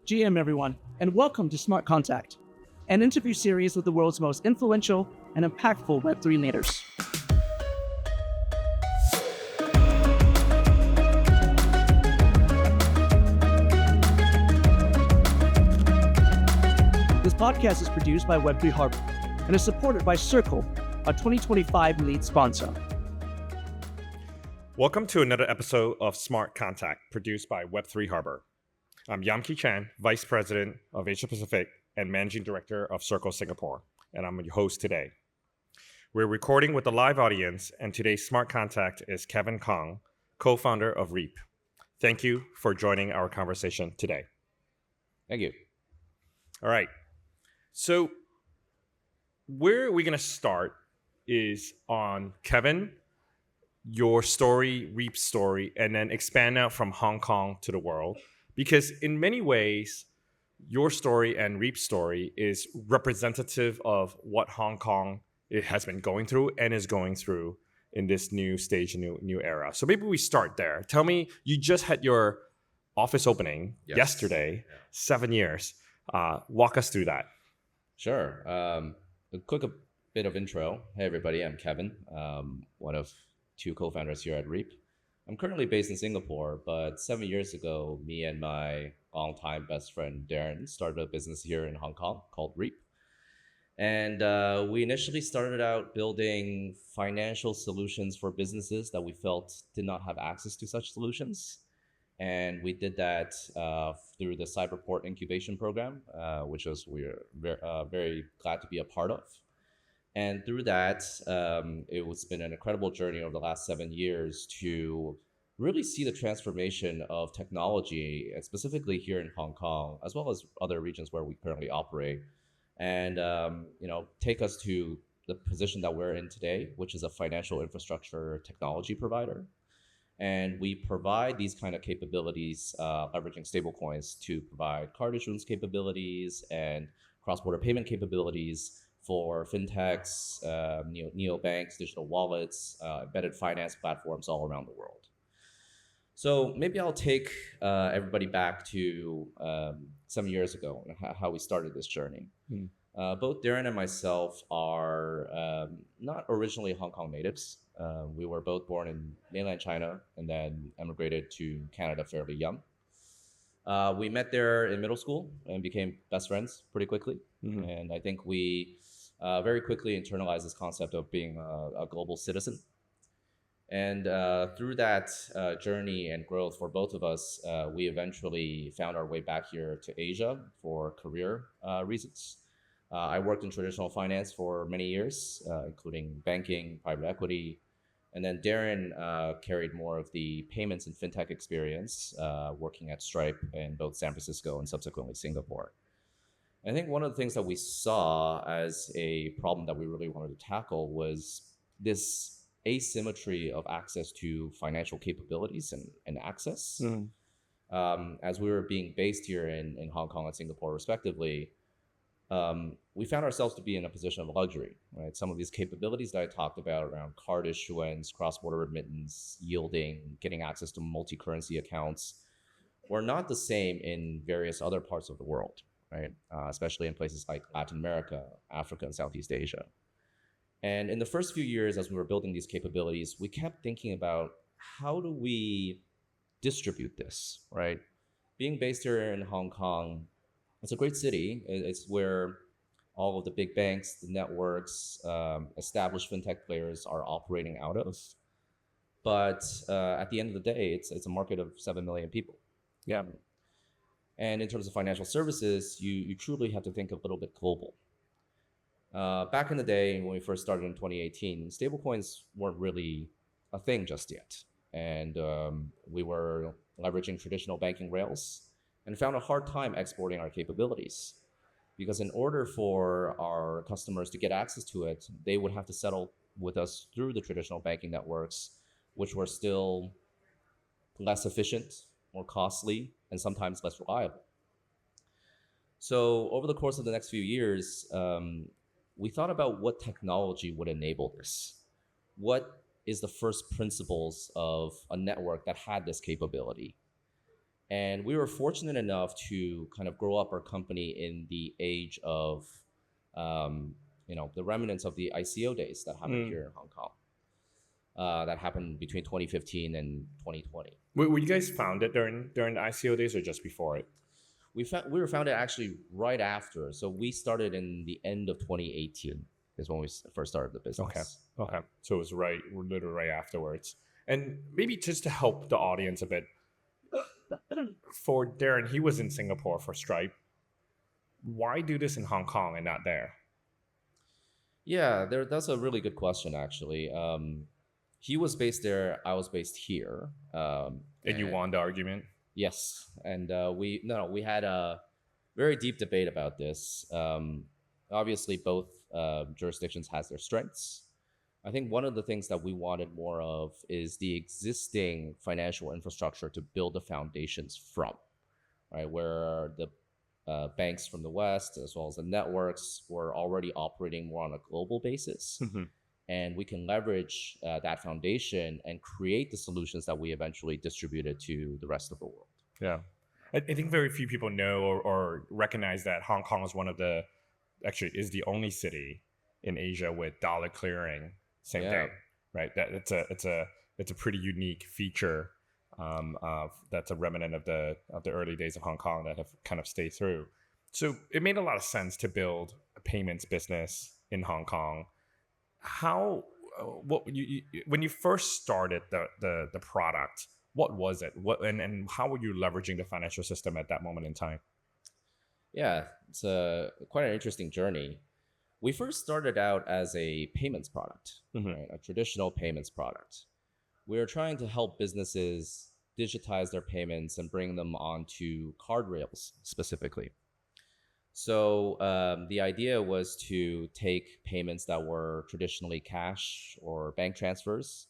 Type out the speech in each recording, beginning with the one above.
GM everyone, and welcome to Smart Contact, an interview series with the world's most influential and impactful Web3 leaders. This podcast is produced by Web3 Harbour and is supported by Circle, our 2025 lead sponsor. Welcome to another episode of Smart Contact, produced by Web3 Harbour. I'm Yam Ki Chan, Vice President of Asia Pacific and Managing Director of Circle Singapore, and I'm your host today. We're recording with a live audience, and today's Smart Contact is Kevin Kang, co-founder of Reap. Thank you for joining our conversation today. Thank you. All right. So where we're going to start is on Kevin, your story, Reap's story, and then expand out from Hong Kong to the world. Because in many ways, your story and Reap's story is representative of what Hong Kong has been going through and is going through in this new stage, new era. So maybe we start there. Tell me, you just had your office opening yesterday, 7 years. Walk us through that. Sure. A quick bit of intro. Hey, everybody. I'm Kevin, one of two co-founders here at Reap. I'm currently based in Singapore, but 7 years ago, me and my longtime best friend, Darren, started a business here in Hong Kong called Reap. And we initially started out building financial solutions for businesses that we felt did not have access to such solutions. And we did that through the Cyberport incubation program, which we're very glad to be a part of. And through that, it's been an incredible journey over the last 7 years to really see the transformation of technology, and specifically here in Hong Kong, as well as other regions where we currently operate, and take us to the position that we're in today, which is a financial infrastructure technology provider. And we provide these kind of capabilities, leveraging stablecoins to provide card issuance capabilities and cross-border payment capabilities for fintechs, neobanks, digital wallets, embedded finance platforms all around the world. So maybe I'll take everybody back to 7 years ago and how we started this journey. Both Darren and myself are not originally Hong Kong natives. We were both born in mainland China and then emigrated to Canada fairly young. We met there in middle school and became best friends pretty quickly. And I think we very quickly internalized this concept of being a global citizen. And through that journey and growth for both of us, we eventually found our way back here to Asia for career reasons. I worked in traditional finance for many years, including banking, private equity. And then Darren carried more of the payments and fintech experience, working at Stripe in both San Francisco and subsequently Singapore. I think one of the things that we saw as a problem that we really wanted to tackle was this asymmetry of access to financial capabilities and access. As we were being based here in Hong Kong and Singapore, respectively, we found ourselves to be in a position of luxury, right? Some of these capabilities that I talked about around card issuance, cross-border remittance, yielding, getting access to multi-currency accounts were not the same in various other parts of the world, right? Especially in places like Latin America, Africa, and Southeast Asia. And in the first few years, as we were building these capabilities, we kept thinking about how do we distribute this, right? Being based here in Hong Kong, it's a great city. It's where all of the big banks, the networks, established fintech players are operating out of. But at the end of the day, it's a market of 7 million people. Yeah. And in terms of financial services, you truly have to think a little bit global. Back in the day, when we first started in 2018, stablecoins weren't really a thing just yet. And we were leveraging traditional banking rails and found a hard time exporting our capabilities. Because in order for our customers to get access to it, they would have to settle with us through the traditional banking networks, which were still less efficient, more costly, and sometimes less reliable. So over the course of the next few years, we thought about what technology would enable this. What is the first principles of a network that had this capability? And we were fortunate enough to kind of grow up our company in the age of, the remnants of the ICO days that happened here in Hong Kong. That happened between 2015 and 2020. Were you guys founded during the ICO days or just before it? We were founded actually right after. So we started in the end of 2018 is when we first started the business. Okay. So it was literally right afterwards. And maybe just to help the audience a bit, for Darren, he was in Singapore for Stripe. Why do this in Hong Kong and not there? Yeah, that's a really good question, actually. He was based there. I was based here. And you won the argument? Yes. And we had a very deep debate about this. Obviously, both jurisdictions has their strengths. I think one of the things that we wanted more of is the existing financial infrastructure to build the foundations from, right? Where the banks from the West, as well as the networks, were already operating more on a global basis. And we can leverage that foundation and create the solutions that we eventually distributed to the rest of the world. Yeah. I think very few people know or recognize that Hong Kong is is the only city in Asia with dollar clearing. Same thing, right? It's a pretty unique feature that's a remnant of the early days of Hong Kong that have kind of stayed through. So it made a lot of sense to build a payments business in Hong Kong. When you first started the product, what was it? And how were you leveraging the financial system at that moment in time? Yeah, it's quite an interesting journey. We first started out as a payments product, right? A traditional payments product. We were trying to help businesses digitize their payments and bring them onto card rails specifically. So the idea was to take payments that were traditionally cash or bank transfers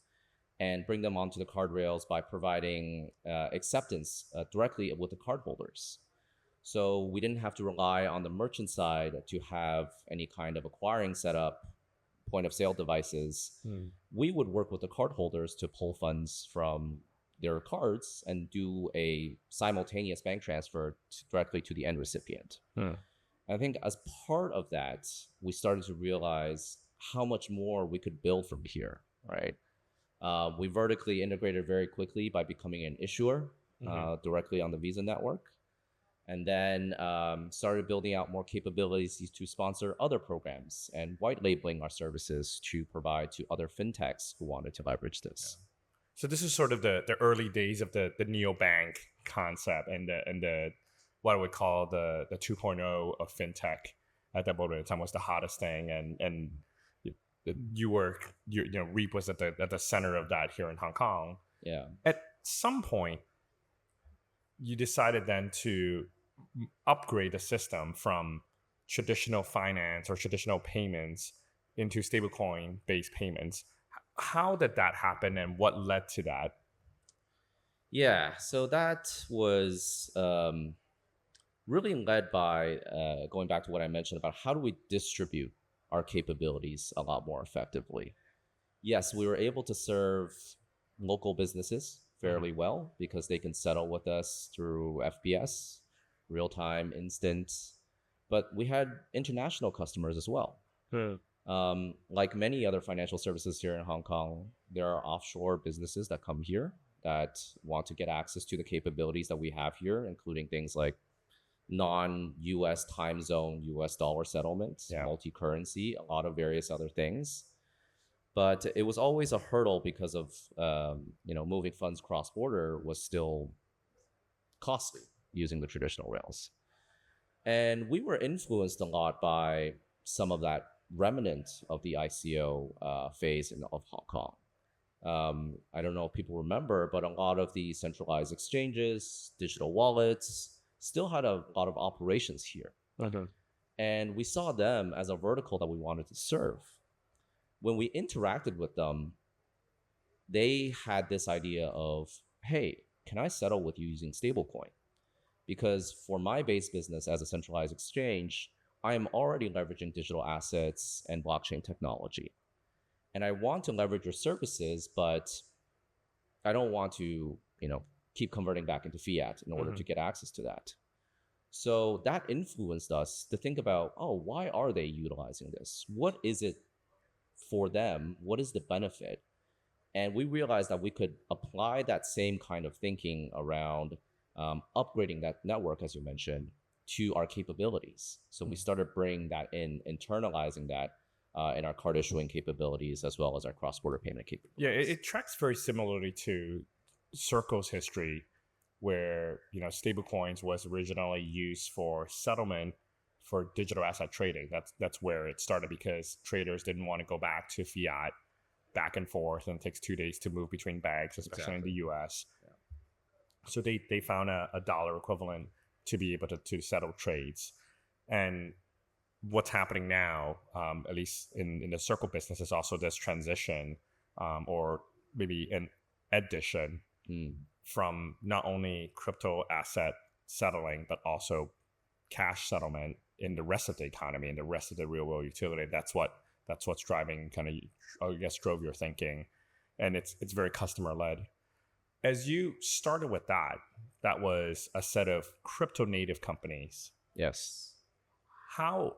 and bring them onto the card rails by providing acceptance directly with the cardholders. So we didn't have to rely on the merchant side to have any kind of acquiring setup, point of sale devices. We would work with the cardholders to pull funds from their cards and do a simultaneous bank transfer directly to the end recipient. I think as part of that, we started to realize how much more we could build from here, right? We vertically integrated very quickly by becoming an issuer directly on the Visa network. And then started building out more capabilities to sponsor other programs and white labeling our services to provide to other fintechs who wanted to leverage this. Yeah. So this is sort of the early days of the neobank concept and the what I would call the 2.0 of fintech at that moment in time was the hottest thing, and Reap was at the center of that here in Hong Kong. Yeah. At some point, you decided then to upgrade the system from traditional finance or traditional payments into stablecoin based payments. How did that happen and what led to that? Yeah, so that was really led by going back to what I mentioned about how do we distribute our capabilities a lot more effectively. Yes, we were able to serve local businesses fairly well because they can settle with us through FPS, real-time, instant, but we had international customers as well. Like many other financial services here in Hong Kong, there are offshore businesses that come here that want to get access to the capabilities that we have here, including things like non-US time zone, US dollar settlements, multi-currency, a lot of various other things. But it was always a hurdle because of, moving funds cross-border was still costly using the traditional rails. And we were influenced a lot by some of that remnant of the ICO phase of Hong Kong. I don't know if people remember, but a lot of the centralized exchanges, digital wallets, still had a lot of operations here. And we saw them as a vertical that we wanted to serve. When we interacted with them, they had this idea of, hey, can I settle with you using stablecoin? Because for my base business as a centralized exchange, I am already leveraging digital assets and blockchain technology. And I want to leverage your services, but I don't want to, keep converting back into fiat in order to get access to that. So that influenced us to think about, oh, why are they utilizing this? What is it for them? What is the benefit? And we realized that we could apply that same kind of thinking around upgrading that network, as you mentioned, to our capabilities. So we started bringing that in, internalizing that in our card issuing capabilities, as well as our cross-border payment capabilities. Yeah, it tracks very similarly to Circle's history, where stablecoins was originally used for settlement for digital asset trading. That's where it started, because traders didn't want to go back to fiat back and forth, and it takes 2 days to move between banks, especially in the US. Yeah. So they found a dollar equivalent to be able to settle trades. And what's happening now, at least in the Circle business, is also this transition, or maybe an addition from not only crypto asset settling, but also cash settlement in the rest of the economy and the rest of the real world utility. That's what's driving drove your thinking, and it's very customer led. As you started with that was a set of crypto native companies. Yes. How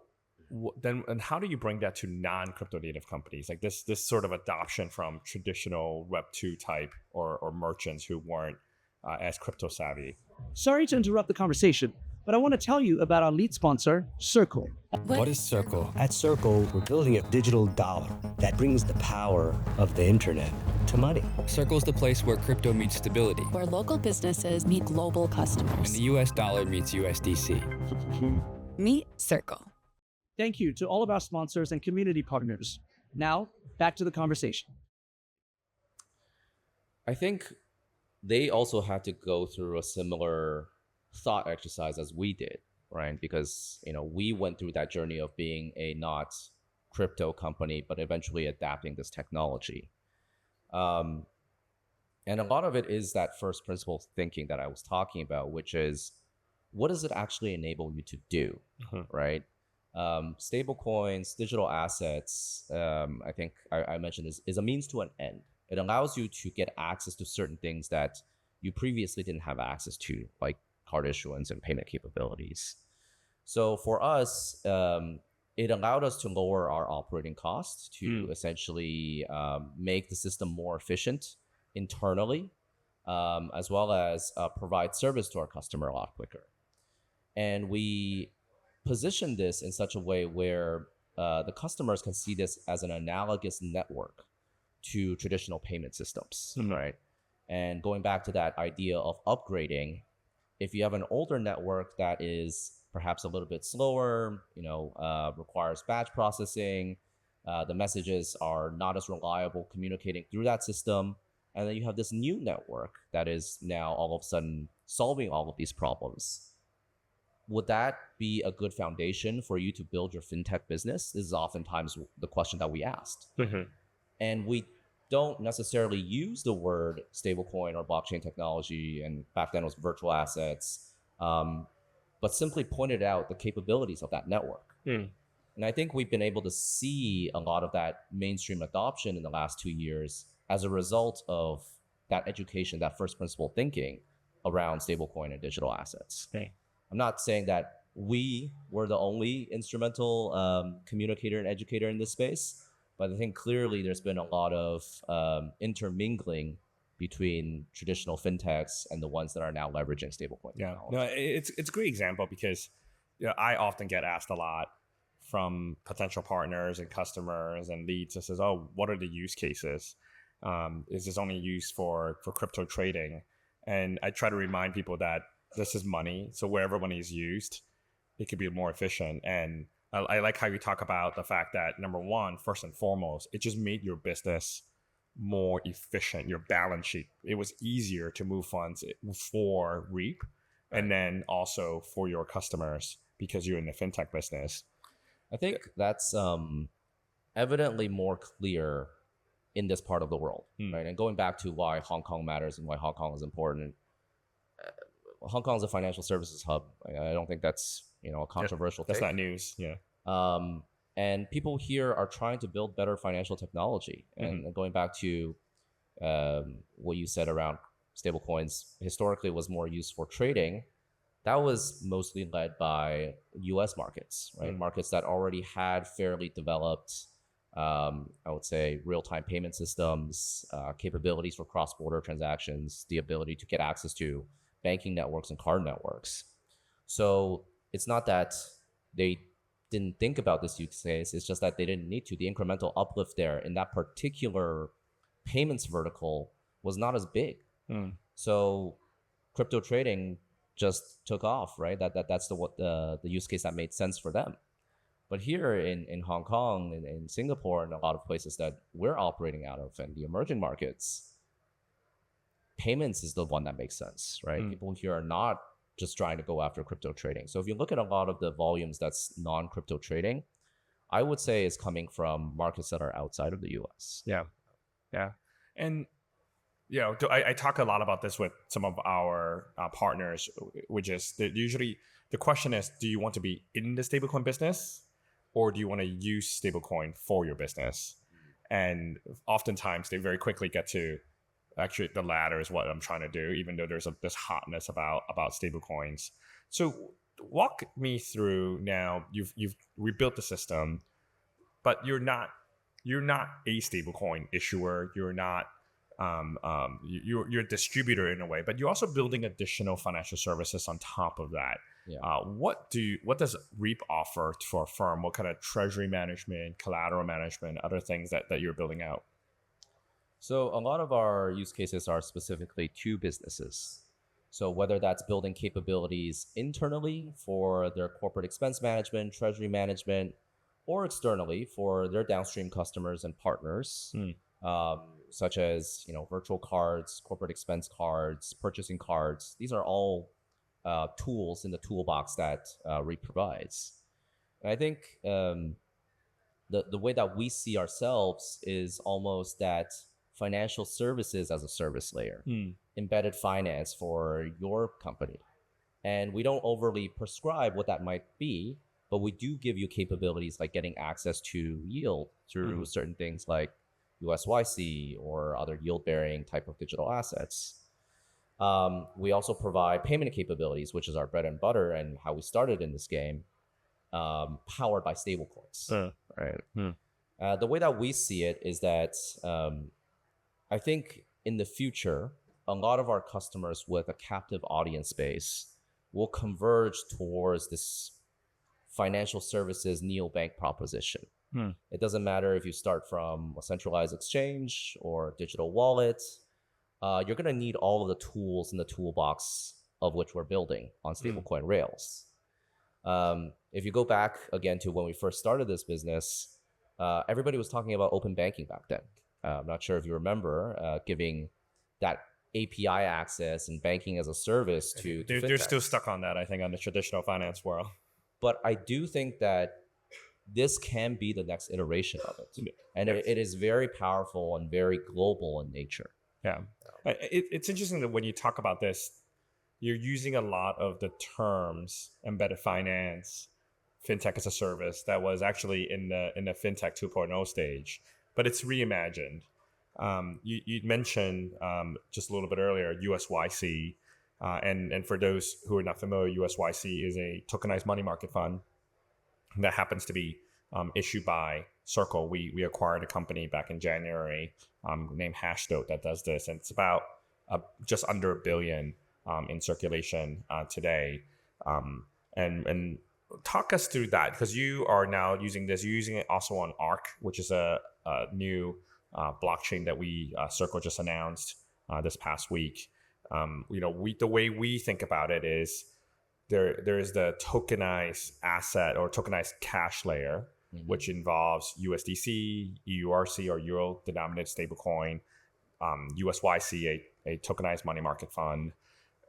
do you bring that to non-crypto native companies, like this sort of adoption from traditional Web2 type or merchants who weren't as crypto savvy? Sorry to interrupt the conversation, but I want to tell you about our lead sponsor, Circle. What is Circle? At Circle, we're building a digital dollar that brings the power of the internet to money. Circle's the place where crypto meets stability, where local businesses meet global customers, and the US dollar meets USDC. Meet Circle. Thank you to all of our sponsors and community partners. Now, back to the conversation. I think they also had to go through a similar thought exercise as we did, right? Because we went through that journey of being a not crypto company, but eventually adapting this technology. And a lot of it is that first principle thinking that I was talking about, which is, what does it actually enable you to do, right? Stablecoins, digital assets, I think I mentioned is a means to an end. It allows you to get access to certain things that you previously didn't have access to, like card issuance and payment capabilities. So for us, it allowed us to lower our operating costs to essentially make the system more efficient internally, as well as provide service to our customer a lot quicker. And we position this in such a way where the customers can see this as an analogous network to traditional payment systems, right? And going back to that idea of upgrading, if you have an older network that is perhaps a little bit slower, requires batch processing, the messages are not as reliable communicating through that system, and then you have this new network that is now all of a sudden solving all of these problems. Would that be a good foundation for you to build your fintech business? This is oftentimes the question that we asked. And we don't necessarily use the word stablecoin or blockchain technology, and back then it was virtual assets, but simply pointed out the capabilities of that network. And I think we've been able to see a lot of that mainstream adoption in the last 2 years as a result of that education, that first principle thinking around stablecoin and digital assets. I'm not saying that we were the only instrumental communicator and educator in this space, but I think clearly there's been a lot of intermingling between traditional fintechs and the ones that are now leveraging stablecoin technology. No, it's a great example, because I often get asked a lot from potential partners and customers and leads that says, oh, what are the use cases? Is this only used for crypto trading? And I try to remind people that this is money. So wherever money is used, it could be more efficient. And I like how you talk about the fact that, number one, first and foremost, it just made your business more efficient, your balance sheet. It was easier to move funds for Reap, and then also for your customers, because you're in the fintech business. I think that's evidently more clear in this part of the world, right? And going back to why Hong Kong matters and why Hong Kong is important, Hong Kong is a financial services hub. I don't think that's a controversial That's take. not news, yeah. And people here are trying to build better financial technology. And going back to what you said around stablecoins historically was more used for trading, that was mostly led by US markets, right? Markets that already had fairly developed, I would say, real-time payment systems, capabilities for cross-border transactions, the ability to get access to banking networks and card networks. So it's not that they didn't think about this use case, it's just that they didn't need to. The incremental uplift there in that particular payments vertical was not as big. So crypto trading just took off, right? That's the use case that made sense for them. But here in Hong Kong and in Singapore and a lot of places that we're operating out of and the emerging markets, payments is the one that makes sense, right? People here are not just trying to go after crypto trading. So if you look at a lot of the volumes that's non-crypto trading, I would say it's coming from markets that are outside of the US. Yeah. And I talk a lot about this with some of our partners, which is that usually the question is, do you want to be in the stablecoin business or do you want to use stablecoin for your business? And oftentimes they very quickly get to, actually the latter is what I'm trying to do, even though there's this hotness about stablecoins. So walk me through now, you've rebuilt the system, but you're not a stablecoin issuer, you're not you're a distributor in a way, but you're also building additional financial services on top of that. What does Reap offer for a firm? What kind of treasury management, collateral management, other things that you're building out? So a lot of our use cases are specifically to businesses. So whether that's building capabilities internally for their corporate expense management, treasury management, or externally for their downstream customers and partners, such as virtual cards, corporate expense cards, purchasing cards. These are all tools in the toolbox that Reap provides. And I think the way that we see ourselves is almost that financial services as a service layer, embedded finance for your company. And we don't overly prescribe what that might be, but we do give you capabilities like getting access to yield through certain things like USYC or other yield-bearing type of digital assets. We also provide payment capabilities, which is our bread and butter and how we started in this game, powered by stablecoins. Right. The way that we see it is that I think in the future, a lot of our customers with a captive audience base will converge towards this financial services neobank proposition. It doesn't matter if you start from a centralized exchange or digital wallet. You're going to need all of the tools in the toolbox of which we're building on stablecoin rails. If you go back again to when we first started this business, everybody was talking about open banking back then. I'm not sure if you remember giving that API access and banking as a service to they're still stuck on that, I think, on the traditional finance world. But I do think that this can be the next iteration of it. And it is very powerful and very global in nature. Yeah. It's interesting that when you talk about this, you're using a lot of the terms embedded finance, fintech as a service that was actually in the fintech 2.0 stage, but it's reimagined. You mentioned just a little bit earlier USYC, and for those who are not familiar, USYC is a tokenized money market fund that happens to be issued by Circle. We acquired a company back in January named Hashnote that does this, and it's about just under $1 billion in circulation today. And talk us through that, because you are now using this. You're using it also on Arc, which is a new blockchain that Circle just announced this past week. The way we think about it is there is the tokenized asset or tokenized cash layer, which involves USDC, EURC or euro denominated stablecoin, USYC, a tokenized money market fund,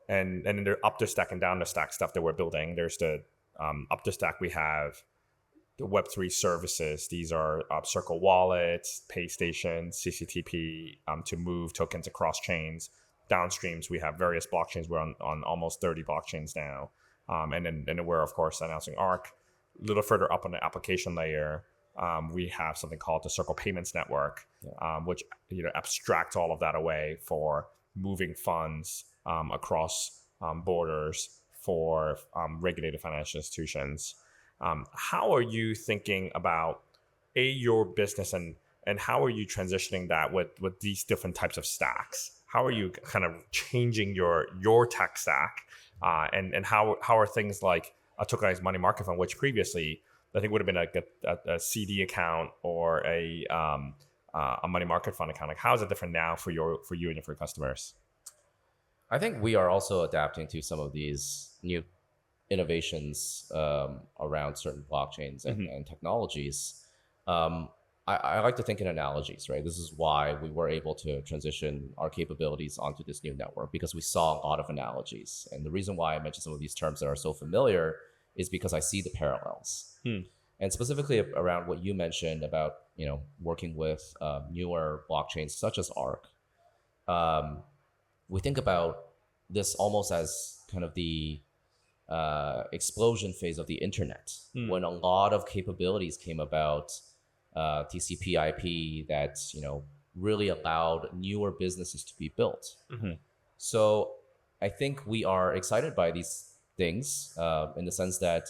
and then there up the stack and down the stack stuff that we're building. There's the up the stack we have the Web3 services. These are Circle wallets, pay stations, CCTP to move tokens across chains. Downstreams, we have various blockchains. We're on almost 30 blockchains now. And then we're, of course, announcing Arc. A little further up on the application layer, we have something called the Circle Payments Network, which abstracts all of that away for moving funds across borders for regulated financial institutions. How are you thinking about your business and how are you transitioning that with these different types of stacks? How are you kind of changing your tech stack? And how are things like a tokenized money market fund, which previously I think would have been like a CD account or a money market fund account. Like, how is it different now for you and for your customers? I think we are also adapting to some of these new innovations around certain blockchains and technologies. I like to think in analogies, right? This is why we were able to transition our capabilities onto this new network, because we saw a lot of analogies. And the reason why I mentioned some of these terms that are so familiar is because I see the parallels. And specifically around what you mentioned about, working with newer blockchains such as ARC. We think about this almost as kind of the explosion phase of the internet, when a lot of capabilities came about, TCP/IP that really allowed newer businesses to be built. So I think we are excited by these things in the sense that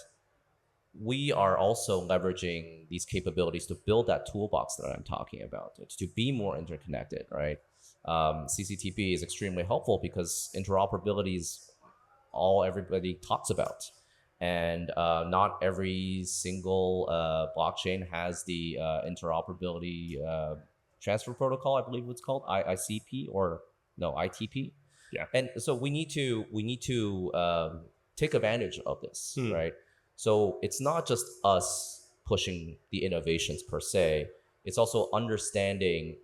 we are also leveraging these capabilities to build that toolbox that I'm talking about, to be more interconnected, right? CCTP is extremely helpful because interoperability is all everybody talks about. And not every single blockchain has the interoperability transfer protocol, I believe it's called, ICP or no, ITP. Yeah. And so we need to take advantage of this, right? So it's not just us pushing the innovations per se, it's also understanding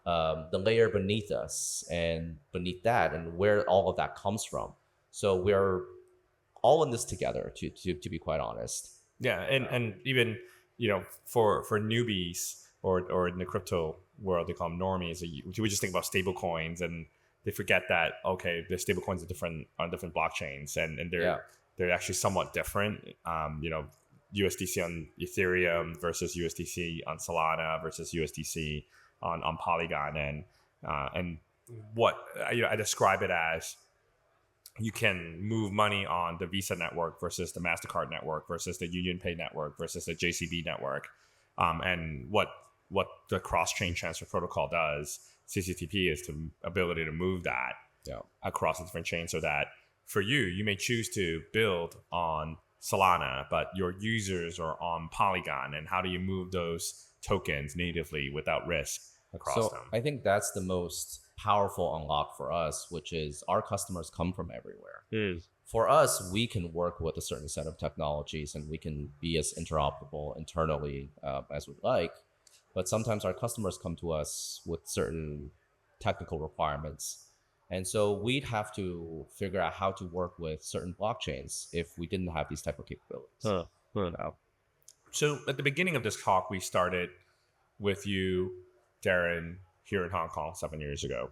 the layer beneath us and beneath that and where all of that comes from. So we're all in this together, to be quite honest. Yeah, and even for newbies or in the crypto world, they call them normies. We just think about stablecoins, and they forget that the stablecoins are on different blockchains, and they're actually somewhat different. USDC on Ethereum versus USDC on Solana versus USDC on Polygon, and what I describe it as. You can move money on the Visa network versus the MasterCard network versus the UnionPay network versus the JCB network. And what the cross-chain transfer protocol does, CCTP, is the ability to move that across the different chains, so that for you may choose to build on Solana, but your users are on Polygon. And how do you move those tokens natively without risk across them? I think that's the most powerful unlock for us, which is our customers come from everywhere. For us, we can work with a certain set of technologies and we can be as interoperable internally as we'd like. But sometimes our customers come to us with certain technical requirements. And so we'd have to figure out how to work with certain blockchains if we didn't have these type of capabilities. So at the beginning of this talk, we started with you, Darren, here in Hong Kong 7 years ago.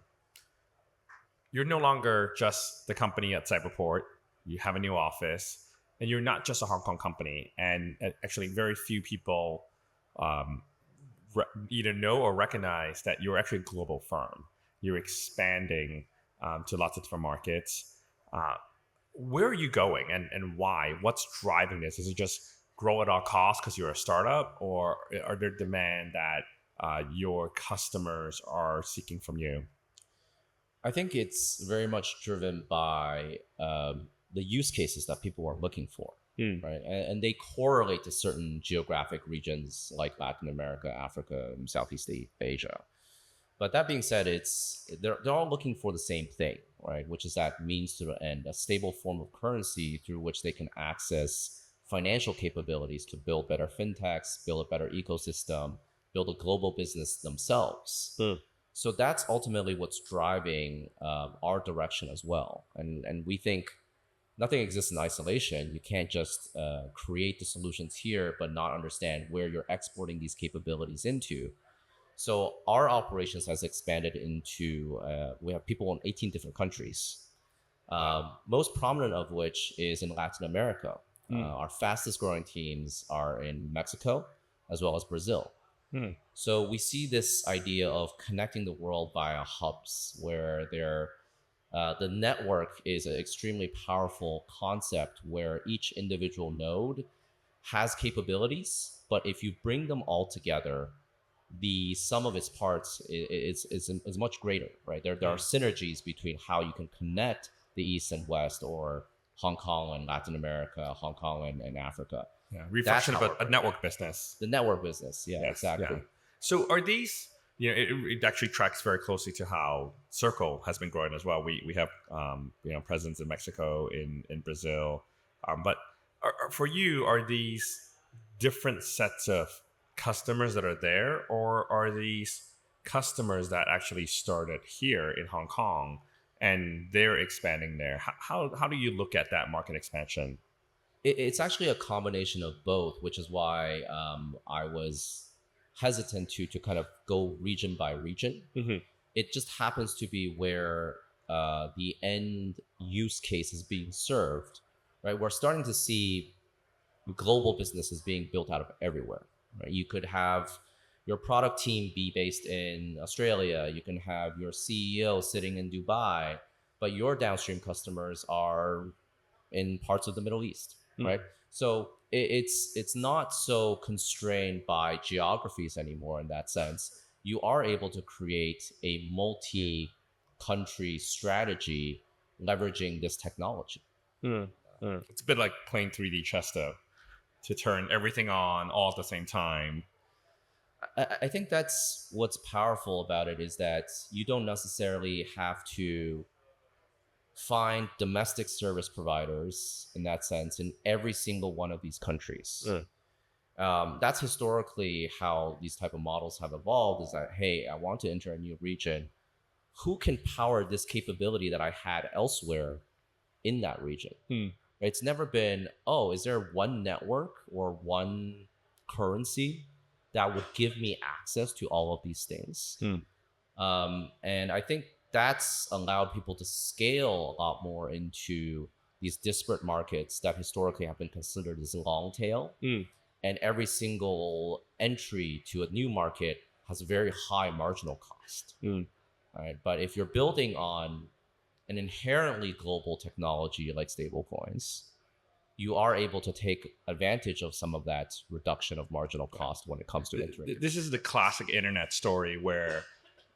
You're no longer just the company at Cyberport. You have a new office, and you're not just a Hong Kong company. And actually, very few people either know or recognize that you're actually a global firm. You're expanding to lots of different markets. Where are you going, and why? What's driving this? Is it just grow at all costs because you're a startup, or are there demand that your customers are seeking from you? I think it's very much driven by the use cases that people are looking for, right? And they correlate to certain geographic regions like Latin America, Africa, and Southeast Asia. But that being said, they're all looking for the same thing, right? Which is that means to the end, a stable form of currency through which they can access financial capabilities to build better fintechs, build a better ecosystem, build a global business themselves. So that's ultimately what's driving our direction as well. And we think nothing exists in isolation. You can't just create the solutions here, but not understand where you're exporting these capabilities into. So our operations has expanded into, we have people in 18 different countries, most prominent of which is in Latin America. Our fastest growing teams are in Mexico as well as Brazil. So we see this idea of connecting the world via hubs where they're the network is an extremely powerful concept where each individual node has capabilities, but if you bring them all together, the sum of its parts is much greater, right? There are synergies between how you can connect the East and West, or Hong Kong and Latin America, Hong Kong and Africa. Yeah, reflection of a network business. The network business, yeah, Yes, exactly. yeah. So are these, it actually tracks very closely to how Circle has been growing as well. We have, presence in Mexico, in Brazil. But for you, are these different sets of customers that are there, or are these customers that actually started here in Hong Kong and they're expanding there? How do you look at that market expansion? It's actually a combination of both, which is why I was hesitant to kind of go region by region. Mm-hmm. It just happens to be where the end use case is being served, right? We're starting to see global businesses being built out of everywhere, right? You could have your product team be based in Australia. You can have your CEO sitting in Dubai, but your downstream customers are in parts of the Middle East, right? So it's not so constrained by geographies anymore in that sense. You are able to create a multi-country strategy leveraging this technology. It's a bit like playing 3D chess, though, to turn everything on all at the same time. I think that's what's powerful about it, is that you don't necessarily have to find domestic service providers in that sense in every single one of these countries. That's historically how these type of models have evolved, is that, hey, I want to enter a new region. Who can power this capability that I had elsewhere in that region? It's never been, oh, is there one network or one currency that would give me access to all of these things? And I think that's allowed people to scale a lot more into these disparate markets that historically have been considered as long tail. And every single entry to a new market has a very high marginal cost. Right? But if you're building on an inherently global technology like stablecoins, you are able to take advantage of some of that reduction of marginal cost when it comes to entering. This is the classic internet story where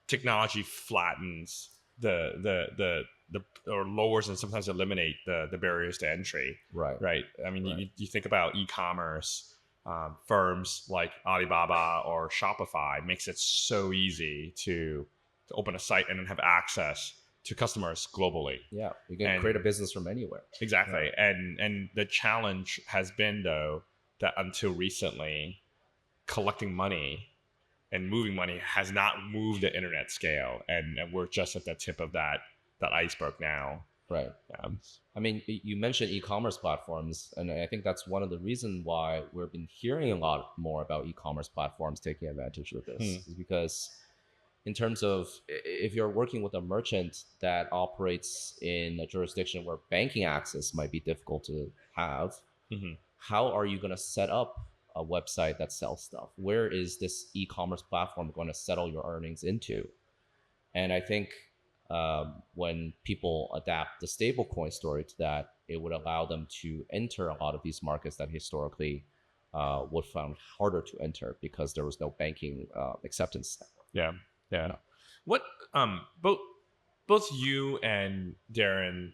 technology flattens or lowers and sometimes eliminate the barriers to entry. Right. I mean, you think about e-commerce, firms like Alibaba or Shopify makes it so easy to open a site and then have access to customers globally. Yeah, you can create a business from anywhere. Exactly. And the challenge has been, though, that until recently, collecting money and moving money has not moved the internet scale. And we're just at the tip of that iceberg now. Right. I mean, you mentioned e-commerce platforms, and I think that's one of the reasons why we've been hearing a lot more about e-commerce platforms taking advantage of this, is because in terms of, if you're working with a merchant that operates in a jurisdiction where banking access might be difficult to have, how are you going to set up a website that sells stuff? Where is this e-commerce platform going to settle your earnings into? And I think when people adapt the stablecoin story to that, it would allow them to enter a lot of these markets that historically would found harder to enter because there was no banking acceptance. Yeah. What both you and Darren,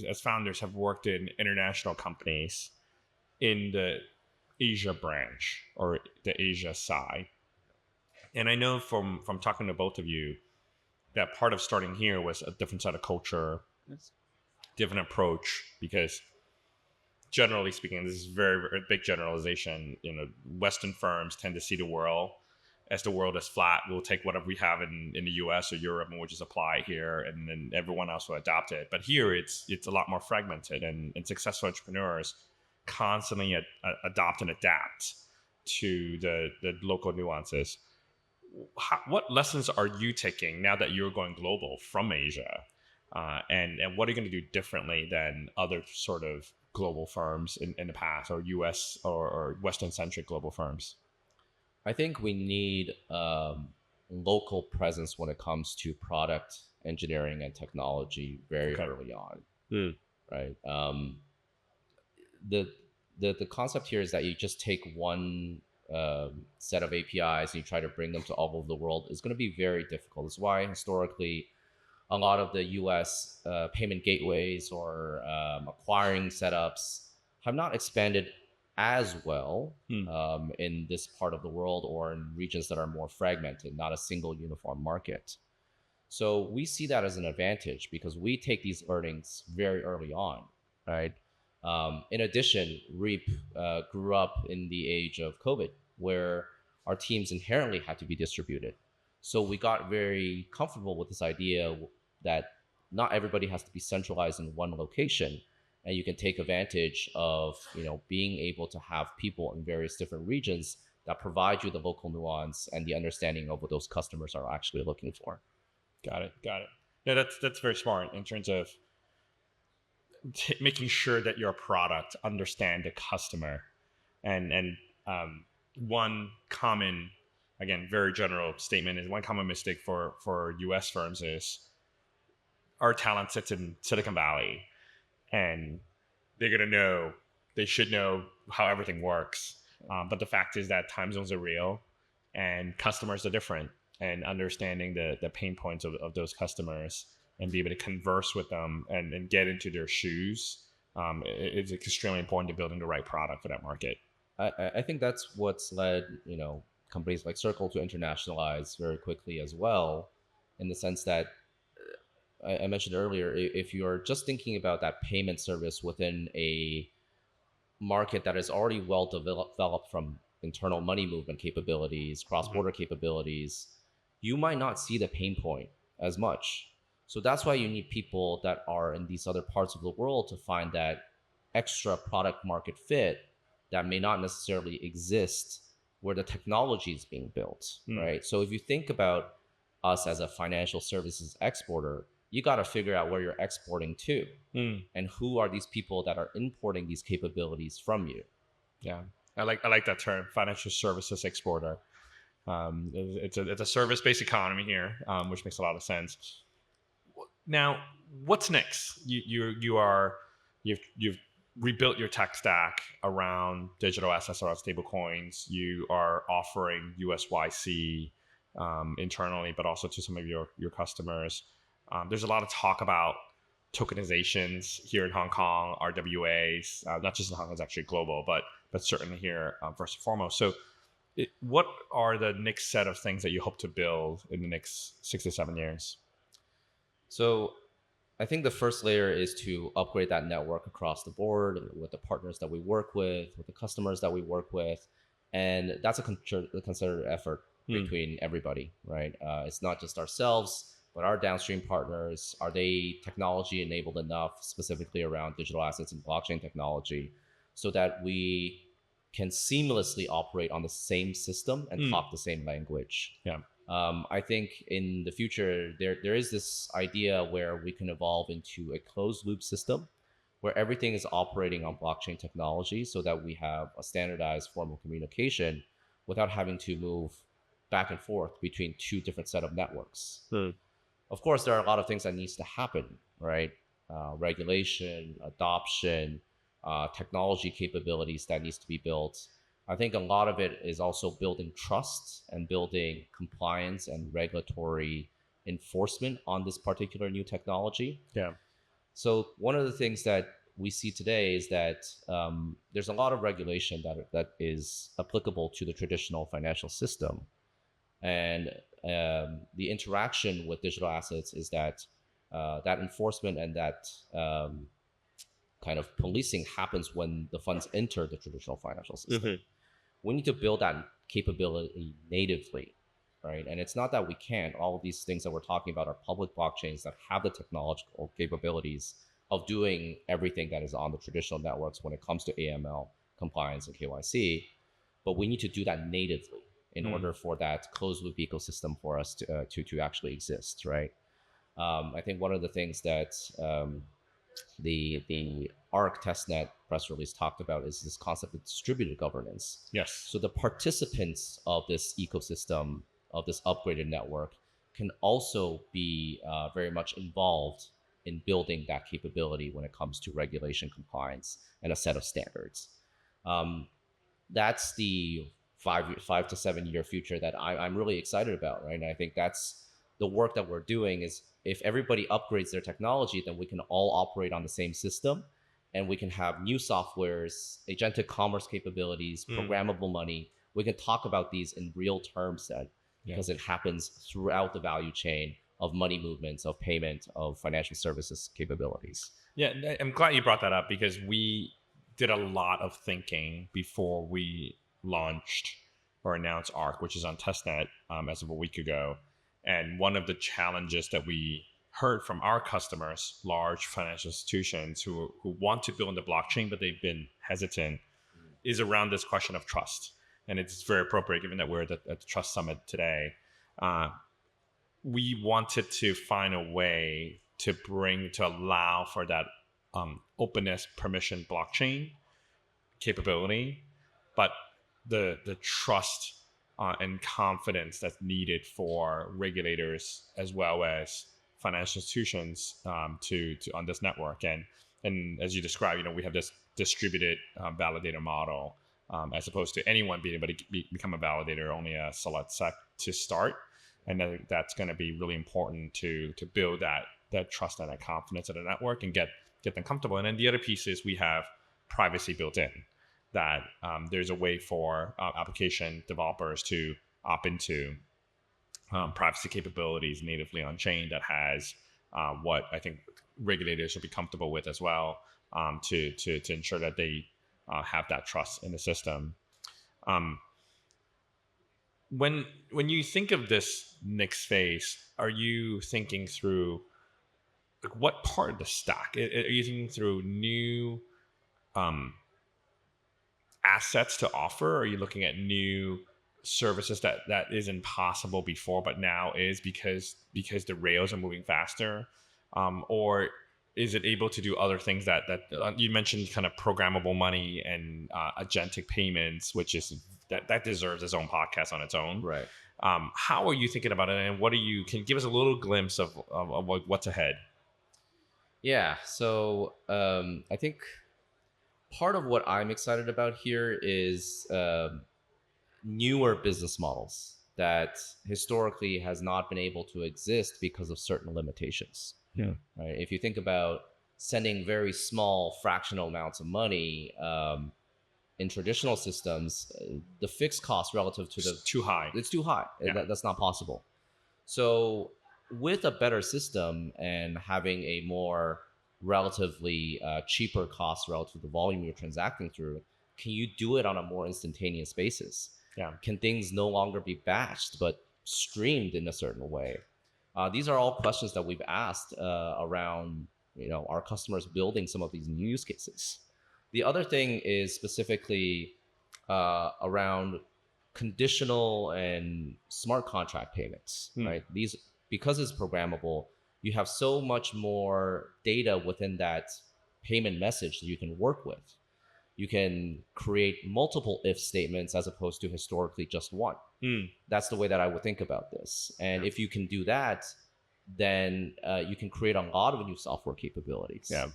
as founders, have worked in international companies in the Asia branch or the Asia side, and I know from talking to both of you that part of starting here was a different side of culture, different approach, because generally speaking, this is very, very big generalization. Western firms tend to see the world as the world is flat. We'll take whatever we have in the US or Europe and we'll just apply here, and then everyone else will adopt it. But here it's a lot more fragmented, and successful entrepreneurs constantly adopt and adapt to the local nuances. What lessons are you taking now that you're going global from Asia? And what are you going to do differently than other sort of global firms in the past, or US or Western-centric global firms? I think we need local presence when it comes to product engineering and technology very Okay. early on, Hmm. right? The concept here is that you just take one set of APIs and you try to bring them to all over the world is going to be very difficult. It's why historically a lot of the US payment gateways or acquiring setups have not expanded as well in this part of the world or in regions that are more fragmented, not a single uniform market. So we see that as an advantage because we take these earnings very early on, right? In addition, Reap grew up in the age of COVID, where our teams inherently had to be distributed. So we got very comfortable with this idea that not everybody has to be centralized in one location, and you can take advantage of being able to have people in various different regions that provide you the local nuance and the understanding of what those customers are actually looking for. Got it. No, that's very smart in terms of making sure that your product understand the customer, and one common, again, very general statement is one common mistake for US firms is our talent sits in Silicon Valley and they should know how everything works. But the fact is that time zones are real and customers are different, and understanding the pain points of those customers and be able to converse with them and get into their shoes is extremely important to building the right product for that market. I think that's what's led companies like Circle to internationalize very quickly as well, in the sense that I mentioned earlier, if you're just thinking about that payment service within a market that is already well developed from internal money movement capabilities, cross-border capabilities, you might not see the pain point as much. So that's why you need people that are in these other parts of the world to find that extra product market fit that may not necessarily exist where the technology is being built, right? So if you think about us as a financial services exporter, you got to figure out where you're exporting to and who are these people that are importing these capabilities from you. Yeah, I like that term, financial services exporter. It's a service-based economy here, which makes a lot of sense. Now, what's next? You've rebuilt your tech stack around digital assets, around stablecoins. You are offering USYC internally, but also to some of your customers. There's a lot of talk about tokenizations here in Hong Kong, RWAs, not just in Hong Kong, it's actually global, but certainly here first and foremost. So what are the next set of things that you hope to build in the next 6 to 7 years? So I think the first layer is to upgrade that network across the board with the partners that we work with the customers that we work with. And that's a concerted effort between everybody, right? It's not just ourselves, but our downstream partners. Are they technology enabled enough, specifically around digital assets and blockchain technology, so that we can seamlessly operate on the same system and talk the same language? Yeah. I think in the future, there is this idea where we can evolve into a closed loop system where everything is operating on blockchain technology, so that we have a standardized form of communication without having to move back and forth between two different set of networks. Of course, there are a lot of things that needs to happen, right? Regulation, adoption, technology capabilities that needs to be built. I think a lot of it is also building trust and building compliance and regulatory enforcement on this particular new technology. Yeah. So one of the things that we see today is that there's a lot of regulation that is applicable to the traditional financial system. And the interaction with digital assets is that that enforcement and that kind of policing happens when the funds enter the traditional financial system. We need to build that capability natively, right? And it's not that we can't. All of these things that we're talking about are public blockchains that have the technological capabilities of doing everything that is on the traditional networks when it comes to AML, compliance, and KYC. But we need to do that natively in order for that closed loop ecosystem for us to actually exist, right? I think one of the things that the ARC testnet press release talked about is this concept of distributed governance. Yes. So the participants of this ecosystem, of this upgraded network, can also be very much involved in building that capability when it comes to regulation compliance and a set of standards. That's the 5 to 7 year future that I'm really excited about, right? And I think that's the work that we're doing is if everybody upgrades their technology, then we can all operate on the same system and we can have new softwares, agentic commerce capabilities, programmable money. We can talk about these in real terms then because it happens throughout the value chain of money movements, of payment, of financial services capabilities. Yeah, I'm glad you brought that up because we did a lot of thinking before we launched or announced ARC, which is on testnet as of a week ago. And one of the challenges that we heard from our customers, large financial institutions who want to build in the blockchain, but they've been hesitant, is around this question of trust. And it's very appropriate given that we're at the Trust Summit today. We wanted to find a way to allow for that openness, permission blockchain capability, but the trust and confidence that's needed for regulators as well as financial institutions to on this network. And as you described, we have this distributed validator model as opposed to anyone being able to become a validator, only a select set to start. And that's going to be really important to build that trust and that confidence in the network and get them comfortable. And then the other piece is we have privacy built in, that there's a way for application developers to opt into privacy capabilities natively on chain that has what I think regulators should be comfortable with as well to ensure that they have that trust in the system. When you think of this next phase, are you thinking through what part of the stack? Are you thinking through new assets to offer? Or are you looking at new services that isn't possible before, but now is because the rails are moving faster? Or is it able to do other things that you mentioned, kind of programmable money and agentic payments, which is that deserves its own podcast on its own. Right. How are you thinking about it, and can you give us a little glimpse of what's ahead? Yeah. So I think part of what I'm excited about here is newer business models that historically has not been able to exist because of certain limitations. Yeah. Right. If you think about sending very small fractional amounts of money in traditional systems, the fixed cost relative to It's too high. It's too high. Yeah. That's not possible. So with a better system and having a more relatively cheaper cost relative to the volume you're transacting through, can you do it on a more instantaneous basis? Yeah. Can things no longer be batched but streamed in a certain way? These are all questions that we've asked around our customers building some of these new use cases. The other thing is specifically around conditional and smart contract payments, right? These, because it's programmable, you have so much more data within that payment message that you can work with. You can create multiple if statements as opposed to historically just one. That's the way that I would think about this. And if you can do that, then you can create a lot of new software capabilities. Yeah.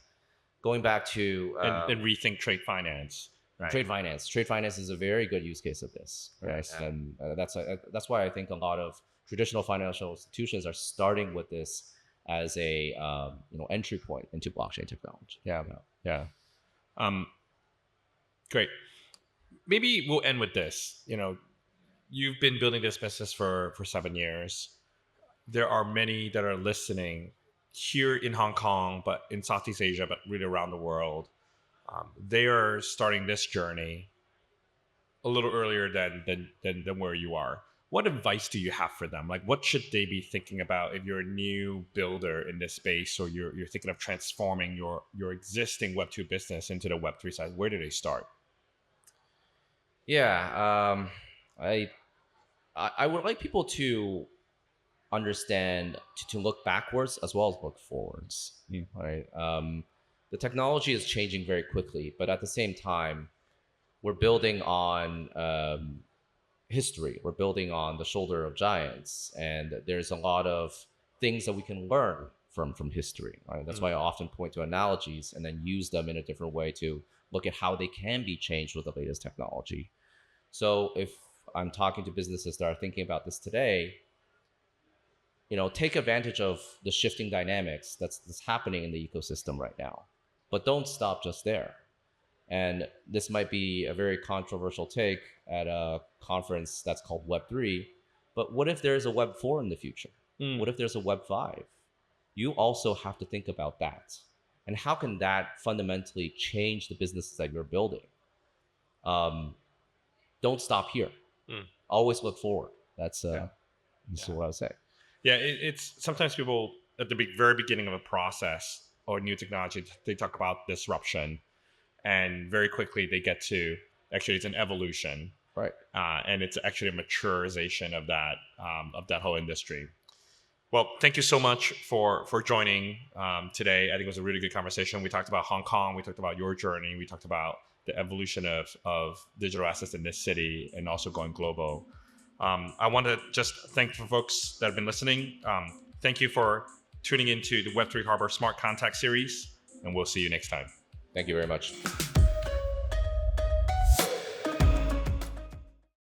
Going back to and rethink trade finance. Right? Trade finance is a very good use case of this, right? Yes. And that's why I think a lot of traditional financial institutions are starting with this as a entry point into blockchain technology. Yeah. Great. Maybe we'll end with this. You've been building this business for 7 years. There are many that are listening here in Hong Kong, but in Southeast Asia, but really around the world. They are starting this journey a little earlier than where you are. What advice do you have for them? Like, what should they be thinking about if you're a new builder in this space, or you're thinking of transforming your existing Web2 business into the Web3 side? Where do they start? Yeah, I would like people to understand to look backwards as well as look forwards. Right. The technology is changing very quickly, but at the same time, we're building on history. We're building on the shoulder of giants, and there's a lot of things that we can learn from history. Right? That's why I often point to analogies and then use them in a different way to look at how they can be changed with the latest technology. So if I'm talking to businesses that are thinking about this today, take advantage of the shifting dynamics that's happening in the ecosystem right now, but don't stop just there. And this might be a very controversial take at a conference that's called Web3, but what if there's a Web4 in the future? What if there's a Web5? You also have to think about that. And how can that fundamentally change the businesses that you're building? Don't stop here. Always look forward. That's what I would say. Yeah, it's sometimes people at the very beginning of a process or new technology, they talk about disruption, and very quickly they get to actually it's an evolution, right? And it's actually a maturization of that whole industry. Well, thank you so much for joining today. I think it was a really good conversation. We talked about Hong Kong. We talked about your journey. We talked about the evolution of digital assets in this city and also going global. I want to just thank the folks that have been listening. Thank you for tuning into the Web3 Harbour Smart Contact series, and we'll see you next time. Thank you very much.